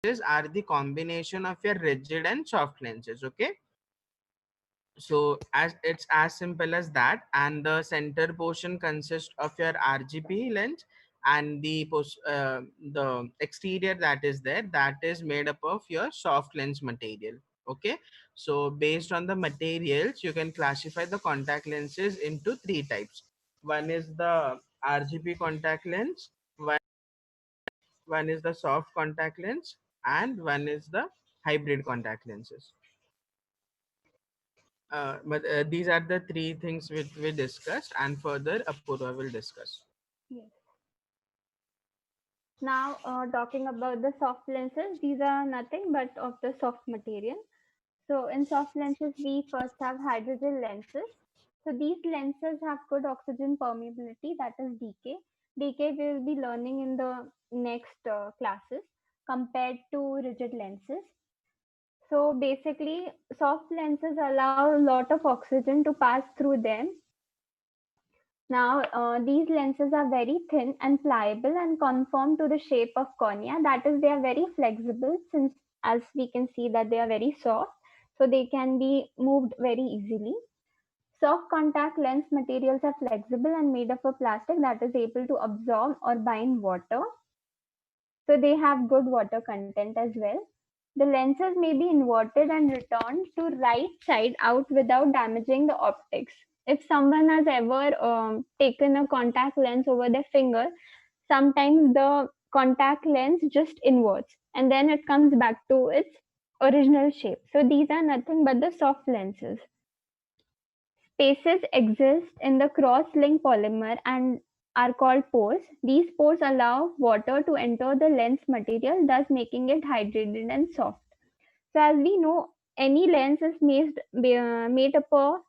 are the combination of your rigid and soft lenses. Okay, so as it's as simple as that, and the center portion consists of your RGP lens, and the exterior that is there, that is made up of your soft lens material. Okay, so based on the materials you can classify the contact lenses into three types. One is the RGP contact lens, one is the soft contact lens, and one is the hybrid contact lenses. But these are the three things which we discussed, and further Apurva will discuss. Yes. Now, talking about the soft lenses, these are nothing but of the soft material. So, in soft lenses, we first have hydrogel lenses. So, these lenses have good oxygen permeability, that is DK. DK we will be learning in the next classes compared to rigid lenses. So, basically, soft lenses allow a lot of oxygen to pass through them. Now, these lenses are very thin and pliable and conform to the shape of cornea. That is, they are very flexible since, as we can see, that they are very soft, so they can be moved very easily. Soft contact lens materials are flexible and made of a plastic that is able to absorb or bind water. So they have good water content as well. The lenses may be inverted and returned to right side out without damaging the optics. If someone has ever taken a contact lens over their finger, sometimes the contact lens just inverts and then it comes back to its original shape. So these are nothing but the soft lenses. Spaces exist in the cross-linked polymer and are called pores. These pores allow water to enter the lens material, thus making it hydrated and soft. So, as we know, any lens is made up of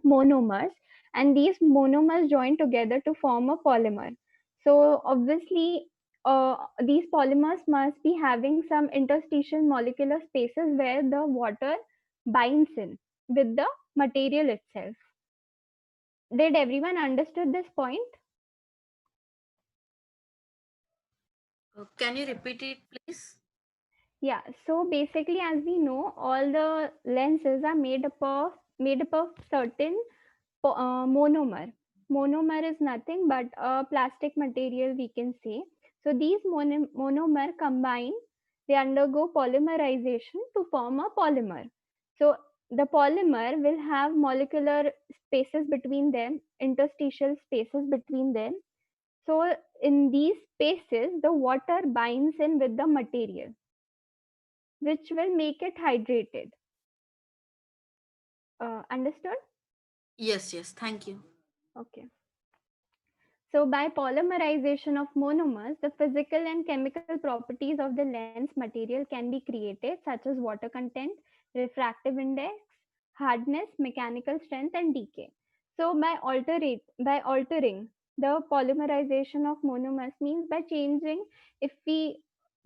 monomers, and these monomers join together to form a polymer. So, obviously, these polymers must be having some interstitial molecular spaces where the water binds in with the material itself. Did everyone understood this point? Can you repeat it, please? Yeah. So basically, as we know, all the lenses are made up of certain monomer. Monomer is nothing but a plastic material, we can say. So these monomer combine, they undergo polymerization to form a polymer. So the polymer will have molecular spaces between them, interstitial spaces between them. So in these spaces, the water binds in with the material, which will make it hydrated. Understood? Yes, yes. Thank you. Okay. So by polymerization of monomers, the physical and chemical properties of the lens material can be created, such as water content, refractive index, hardness, mechanical strength, and decay. So by altering the polymerization of monomers means by changing, if we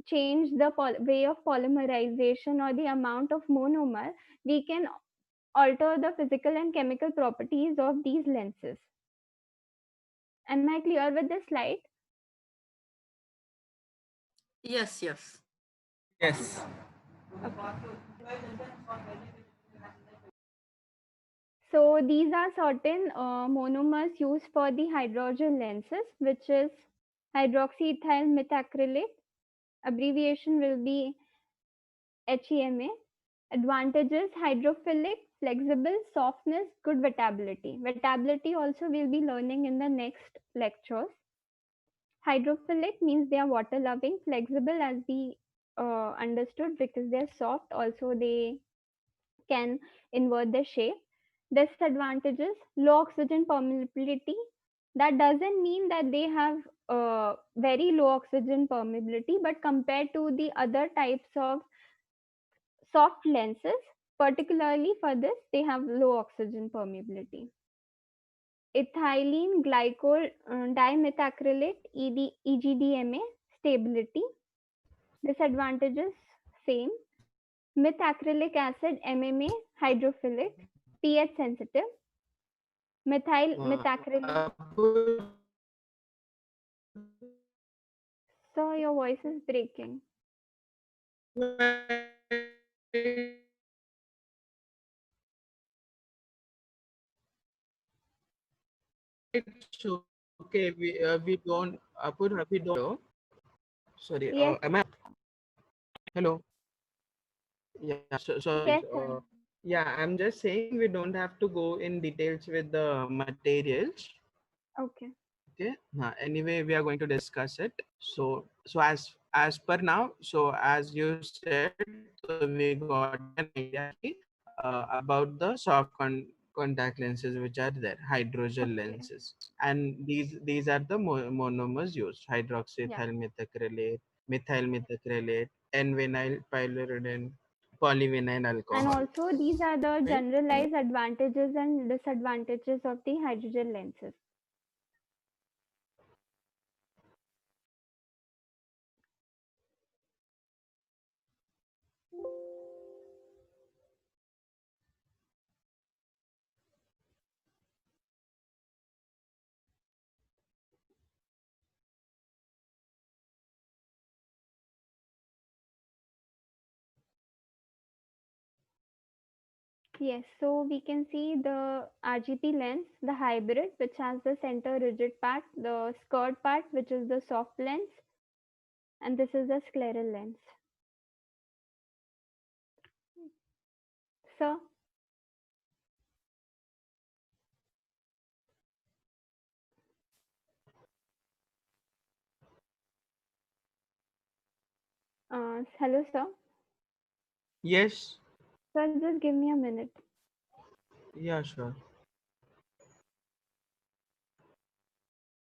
change the way of polymerization or the amount of monomer, we can alter the physical and chemical properties of these lenses. Am I clear with this slide? Yes, yes. Yes. Okay. So these are certain monomers used for the hydrogen lenses, which is hydroxyethyl methacrylate. Abbreviation will be HEMA. Advantages: hydrophilic, flexible, softness, good wettability. Wettability also we'll be learning in the next lectures. Hydrophilic means they are water loving, flexible as we understood because they're soft. Also, they can invert the shape. Disadvantages: low oxygen permeability. That doesn't mean that they have very low oxygen permeability, but compared to the other types of soft lenses, particularly for this, they have low oxygen permeability. Ethylene glycol dimethacrylate EGDMA stability. Disadvantages: same. Methacrylic acid MMA hydrophilic, pH sensitive. Methyl methacrylate. So your voice is breaking. It's okay. We don't Apur, we don't. Sorry. Yes, Am I? Hello. Yeah. Sorry. yes, sir. Yeah, I'm just saying we don't have to go in details with the materials. Okay. Okay. Anyway, we are going to discuss it. So as per now, so as you said, so we got an idea actually about the contact lenses which are there, hydrogel Okay. lenses, and these are the monomers used: Yeah. hydroxyethyl methacrylate, methyl methacrylate, n-vinyl pyridine, polyvinyl And alcohol, also, these are the right? generalized advantages and disadvantages of the hydrogen lenses. Yes, so we can see the RGP lens, the hybrid, which has the center rigid part, the skirt part, which is the soft lens, and this is the scleral lens. So, hello, sir. Yes. Sir, just give me a minute. Yeah, sure.